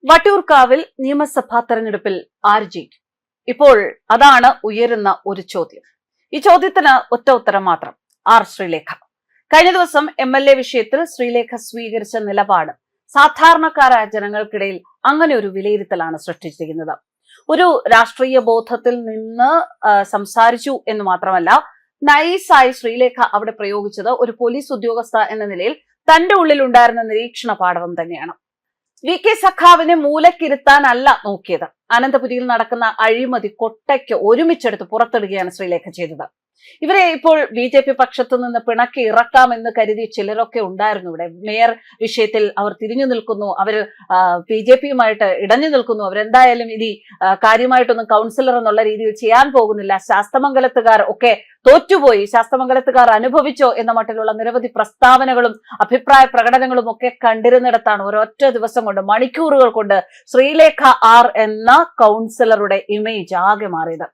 വട്ടിയൂർക്കാവിൽ നിയമസഭാ തെരഞ്ഞെടുപ്പിൽ ആര് ജയിക്കും? ഇപ്പോൾ അതാണ് ഉയരുന്ന ഒരു ചോദ്യം. ഈ ചോദ്യത്തിന് ഒറ്റ ഉത്തരം മാത്രം: ആർ ശ്രീലേഖ. കഴിഞ്ഞ ദിവസം MLA വിഷയത്തിൽ ശ്രീലേഖ സ്വീകരിച്ച നിലപാട് സാധാരണക്കാരായ ജനങ്ങൾക്കിടയിൽ അങ്ങനെ ഒരു വിലയിരുത്തലാണ് സൃഷ്ടിച്ചിരിക്കുന്നത്. ഒരു രാഷ്ട്രീയ ബോധത്തിൽ നിന്ന് സംസാരിച്ചു എന്ന് മാത്രമല്ല, നൈസായി ശ്രീലേഖ അവിടെ പ്രയോഗിച്ചത് ഒരു പോലീസ് ഉദ്യോഗസ്ഥ എന്ന നിലയിൽ തന്റെ ഉള്ളിൽ ഉണ്ടായിരുന്ന നിരീക്ഷണ പാടവം തന്നെയാണ്. VK സഖാവിനെ മൂലക്കിരുത്താനല്ല നോക്കിയത്. അനന്തപുരിയിൽ നടക്കുന്ന അഴിമതി കൊട്ടയ്ക്ക് ഒരുമിച്ചെടുത്ത് പുറത്തിടുകയാണ് ശ്രീലേഖ ചെയ്തത്. ഇവരെ ഇപ്പോൾ BJP പക്ഷത്തു നിന്ന് പിണക്കി ഇറക്കാമെന്ന് കരുതി ചിലരൊക്കെ ഉണ്ടായിരുന്നു ഇവിടെ. മേയർ വിഷയത്തിൽ അവർ തിരിഞ്ഞു നിൽക്കുന്നു, അവർ BJPയുമായിട്ട് ഇടഞ്ഞു നിൽക്കുന്നു, അവരെന്തായാലും ഇനി കാര്യമായിട്ടൊന്നും കൗൺസിലർ എന്നുള്ള രീതിയിൽ ചെയ്യാൻ പോകുന്നില്ല, ശാസ്തമംഗലത്തുകാർ ഒക്കെ തോറ്റുപോയി, ശാസ്തമംഗലത്തുകാർ അനുഭവിച്ചോ എന്ന മട്ടിലുള്ള നിരവധി പ്രസ്താവനകളും അഭിപ്രായ പ്രകടനങ്ങളും ഒക്കെ കണ്ടിരുന്നിടത്താണ് ഒരൊറ്റ ദിവസം കൊണ്ട്, മണിക്കൂറുകൾ കൊണ്ട് ശ്രീലേഖ ആർ എന്ന കൗൺസിലറുടെ ഇമേജ് ആകെ മാറിയത്.